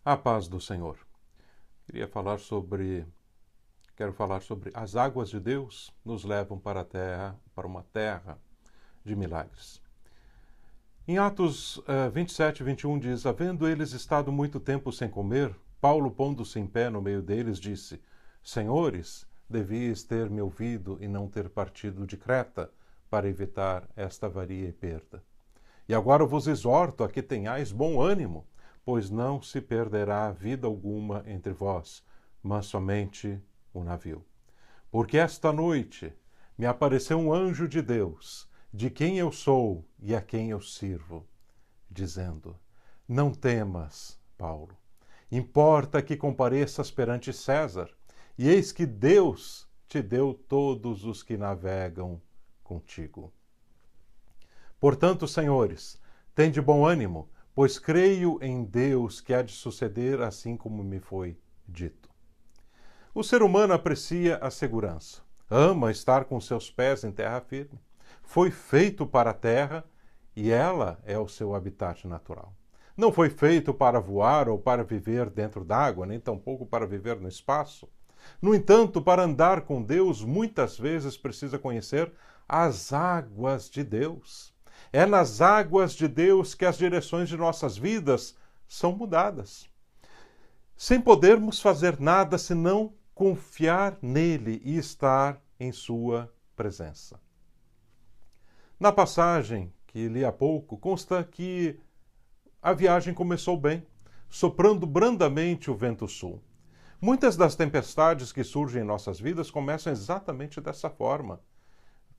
A paz do Senhor. Quero falar sobre as águas de Deus nos levam para a terra, para uma terra de milagres. Em Atos 27, 21 diz: havendo eles estado muito tempo sem comer, Paulo, pondo-se em pé no meio deles, disse: Senhores, devíeis ter me ouvido e não ter partido de Creta, para evitar esta avaria e perda. E agora vos exorto a que tenhais bom ânimo, pois não se perderá vida alguma entre vós, mas somente o navio. Porque esta noite me apareceu um anjo de Deus, de quem eu sou e a quem eu sirvo, dizendo: não temas, Paulo, importa que compareças perante César, e eis que Deus te deu todos os que navegam contigo. Portanto, senhores, tende bom ânimo, pois creio em Deus que há de suceder assim como me foi dito. O ser humano aprecia a segurança, ama estar com seus pés em terra firme. Foi feito para a terra e ela é o seu habitat natural. Não foi feito para voar ou para viver dentro d'água, nem tampouco para viver no espaço. No entanto, para andar com Deus, muitas vezes precisa conhecer as águas de Deus. É nas águas de Deus que as direções de nossas vidas são mudadas. Sem podermos fazer nada senão confiar nele e estar em sua presença. Na passagem que li há pouco, consta que a viagem começou bem, soprando brandamente o vento sul. Muitas das tempestades que surgem em nossas vidas começam exatamente dessa forma.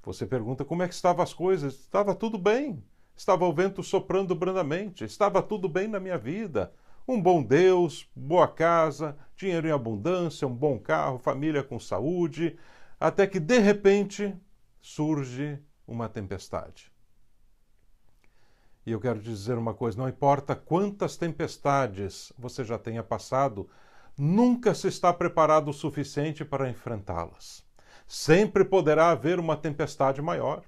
Você pergunta como é que estavam as coisas. Estava tudo bem. Estava o vento soprando brandamente. Estava tudo bem na minha vida. Um bom Deus, boa casa, dinheiro em abundância, um bom carro, família com saúde. Até que, de repente, surge uma tempestade. E eu quero te dizer uma coisa, não importa quantas tempestades você já tenha passado, nunca se está preparado o suficiente para enfrentá-las. Sempre poderá haver uma tempestade maior.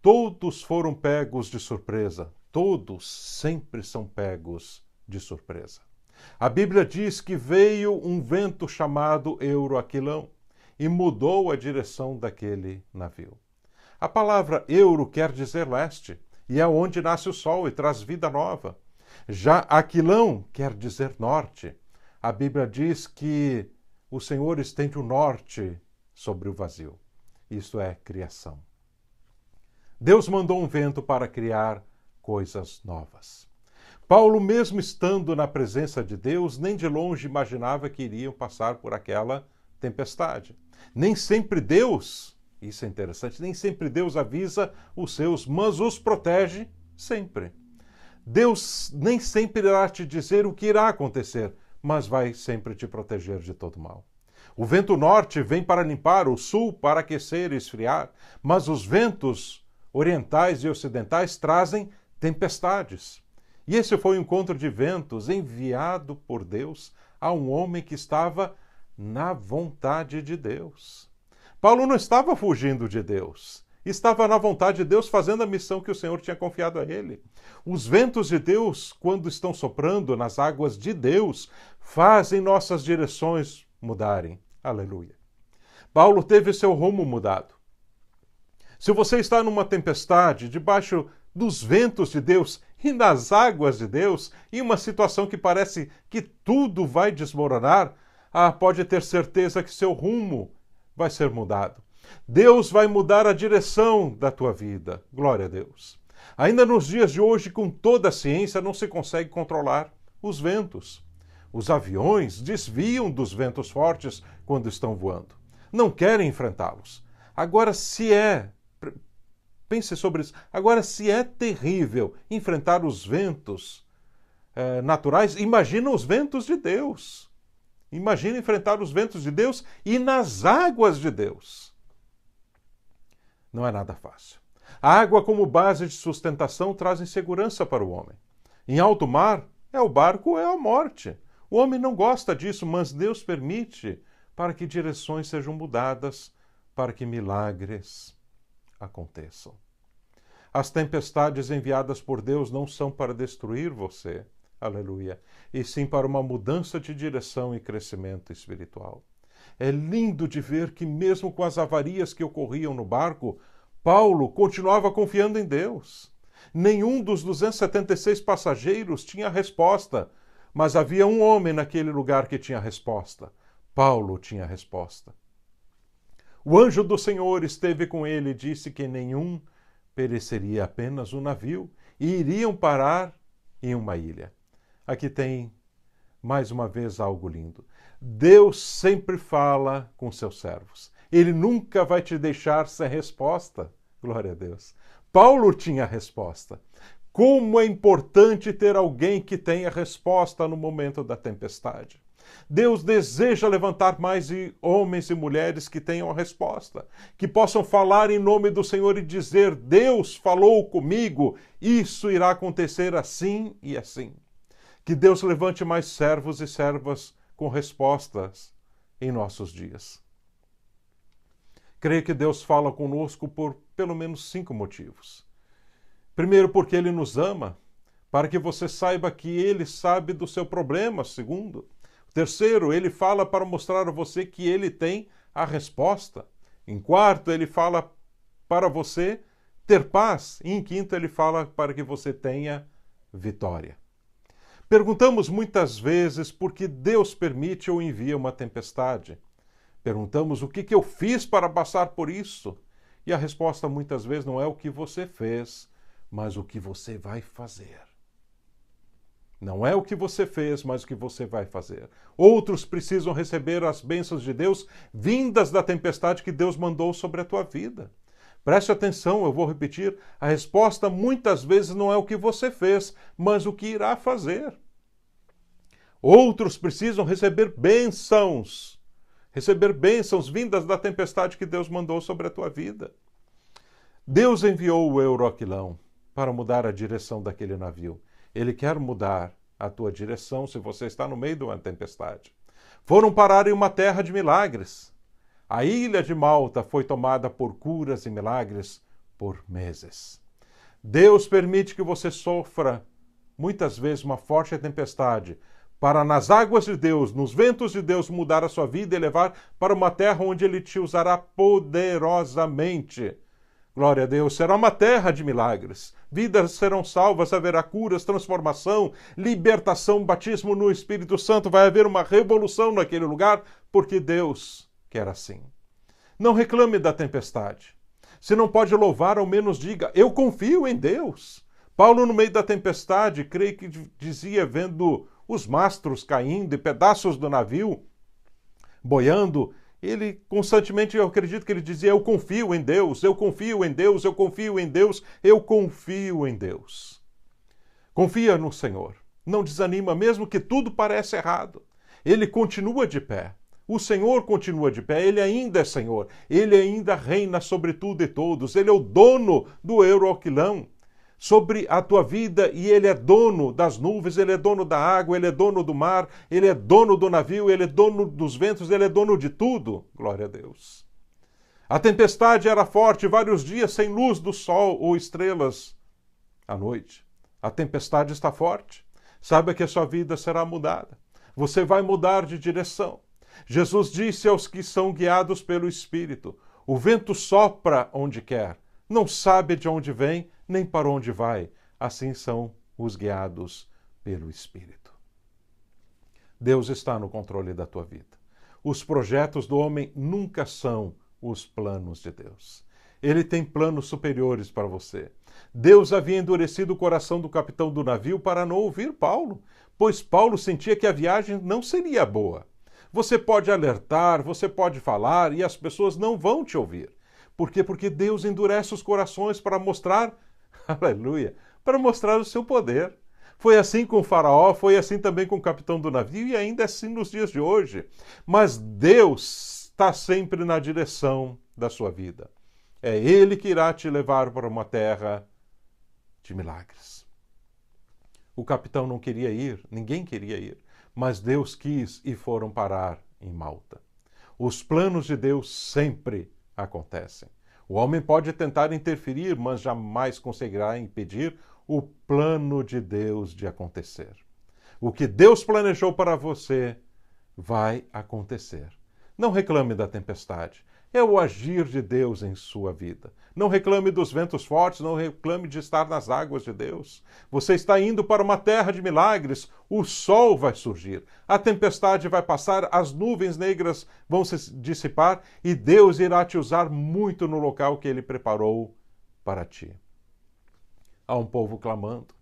Todos foram pegos de surpresa. Todos sempre são pegos de surpresa. A Bíblia diz que veio um vento chamado Euroaquilão e mudou a direção daquele navio. A palavra euro quer dizer leste, e é onde nasce o sol e traz vida nova. Já aquilão quer dizer norte. A Bíblia diz que o Senhor estende o norte sobre o vazio. Isto é criação. Deus mandou um vento para criar coisas novas. Paulo, mesmo estando na presença de Deus, nem de longe imaginava que iriam passar por aquela tempestade. Nem sempre Deus, isso é interessante, nem sempre Deus avisa os seus, mas os protege sempre. Deus nem sempre irá te dizer o que irá acontecer, mas vai sempre te proteger de todo mal. O vento norte vem para limpar, o sul para aquecer e esfriar, mas os ventos orientais e ocidentais trazem tempestades. E esse foi o encontro de ventos enviado por Deus a um homem que estava na vontade de Deus. Paulo não estava fugindo de Deus, estava na vontade de Deus fazendo a missão que o Senhor tinha confiado a ele. Os ventos de Deus, quando estão soprando nas águas de Deus, fazem nossas direções mudarem. Aleluia. Paulo teve seu rumo mudado. Se você está numa tempestade, debaixo dos ventos de Deus e nas águas de Deus, em uma situação que parece que tudo vai desmoronar, pode ter certeza que seu rumo vai ser mudado. Deus vai mudar a direção da tua vida. Glória a Deus. Ainda nos dias de hoje, com toda a ciência, não se consegue controlar os ventos. Os aviões desviam dos ventos fortes quando estão voando. Não querem enfrentá-los. Agora, pense sobre isso. Agora, se é terrível enfrentar os ventos naturais, imagina os ventos de Deus. Imagina enfrentar os ventos de Deus e nas águas de Deus. Não é nada fácil. A água como base de sustentação traz insegurança para o homem. Em alto mar, é o barco ou é a morte. O homem não gosta disso, mas Deus permite para que direções sejam mudadas, para que milagres aconteçam. As tempestades enviadas por Deus não são para destruir você, aleluia, e sim para uma mudança de direção e crescimento espiritual. É lindo de ver que mesmo com as avarias que ocorriam no barco, Paulo continuava confiando em Deus. Nenhum dos 276 passageiros tinha resposta, mas havia um homem naquele lugar que tinha resposta. Paulo tinha resposta. O anjo do Senhor esteve com ele e disse que nenhum pereceria, apenas o navio, e iriam parar em uma ilha. Aqui tem, mais uma vez, algo lindo. Deus sempre fala com seus servos. Ele nunca vai te deixar sem resposta. Glória a Deus. Paulo tinha resposta. Como é importante ter alguém que tenha resposta no momento da tempestade. Deus deseja levantar mais homens e mulheres que tenham a resposta, que possam falar em nome do Senhor e dizer: Deus falou comigo, isso irá acontecer assim e assim. Que Deus levante mais servos e servas com respostas em nossos dias. Creio que Deus fala conosco por pelo menos 5 motivos. Primeiro, porque Ele nos ama, para que você saiba que Ele sabe do seu problema. Segundo, terceiro, Ele fala para mostrar a você que Ele tem a resposta. Em quarto, Ele fala para você ter paz. E em quinto, Ele fala para que você tenha vitória. Perguntamos muitas vezes por que Deus permite ou envia uma tempestade. Perguntamos o que eu fiz para passar por isso. E a resposta muitas vezes não é o que você fez, mas o que você vai fazer. Não é o que você fez, mas o que você vai fazer. Outros precisam receber as bênçãos de Deus vindas da tempestade que Deus mandou sobre a tua vida. Preste atenção, eu vou repetir, a resposta muitas vezes não é o que você fez, mas o que irá fazer. Outros precisam receber bênçãos vindas da tempestade que Deus mandou sobre a tua vida. Deus enviou o Euroquilão para mudar a direção daquele navio. Ele quer mudar a tua direção se você está no meio de uma tempestade. Foram parar em uma terra de milagres. A ilha de Malta foi tomada por curas e milagres por meses. Deus permite que você sofra muitas vezes uma forte tempestade para nas águas de Deus, nos ventos de Deus, mudar a sua vida e levar para uma terra onde Ele te usará poderosamente. Glória a Deus, será uma terra de milagres. Vidas serão salvas, haverá curas, transformação, libertação, batismo no Espírito Santo. Vai haver uma revolução naquele lugar, porque Deus quer assim. Não reclame da tempestade. Se não pode louvar, ao menos diga: eu confio em Deus. Paulo, no meio da tempestade, creio que dizia, vendo os mastros caindo e pedaços do navio boiando, ele constantemente, eu acredito que ele dizia: eu confio em Deus, eu confio em Deus, eu confio em Deus, eu confio em Deus. Confia no Senhor. Não desanima, mesmo que tudo pareça errado. Ele continua de pé. O Senhor continua de pé. Ele ainda é Senhor. Ele ainda reina sobre tudo e todos. Ele é o dono do Euroquilão sobre a tua vida, e Ele é dono das nuvens, Ele é dono da água, Ele é dono do mar, Ele é dono do navio, Ele é dono dos ventos, Ele é dono de tudo. Glória a Deus. A tempestade era forte, vários dias sem luz do sol ou estrelas à noite. A tempestade está forte. Saiba que a sua vida será mudada. Você vai mudar de direção. Jesus disse aos que são guiados pelo Espírito: o vento sopra onde quer, não sabe de onde vem, nem para onde vai. Assim são os guiados pelo Espírito. Deus está no controle da tua vida. Os projetos do homem nunca são os planos de Deus. Ele tem planos superiores para você. Deus havia endurecido o coração do capitão do navio para não ouvir Paulo, pois Paulo sentia que a viagem não seria boa. Você pode alertar, você pode falar e as pessoas não vão te ouvir. Por quê? Porque Deus endurece os corações para mostrar, aleluia, para mostrar o seu poder. Foi assim com o faraó, foi assim também com o capitão do navio e ainda assim nos dias de hoje. Mas Deus está sempre na direção da sua vida. É Ele que irá te levar para uma terra de milagres. O capitão não queria ir, ninguém queria ir, mas Deus quis e foram parar em Malta. Os planos de Deus sempre acontecem. O homem pode tentar interferir, mas jamais conseguirá impedir o plano de Deus de acontecer. O que Deus planejou para você vai acontecer. Não reclame da tempestade. É o agir de Deus em sua vida. Não reclame dos ventos fortes, não reclame de estar nas águas de Deus. Você está indo para uma terra de milagres, o sol vai surgir, a tempestade vai passar, as nuvens negras vão se dissipar e Deus irá te usar muito no local que Ele preparou para ti. Há um povo clamando,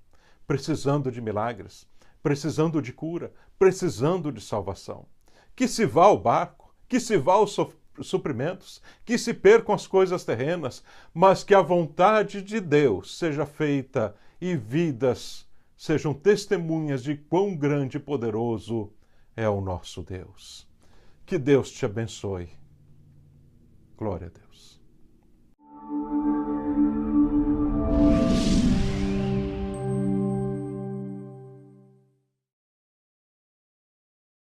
precisando de milagres, precisando de cura, precisando de salvação. Que se vá o barco, que se vá os suprimentos, que se percam as coisas terrenas, mas que a vontade de Deus seja feita e vidas sejam testemunhas de quão grande e poderoso é o nosso Deus. Que Deus te abençoe. Glória a Deus.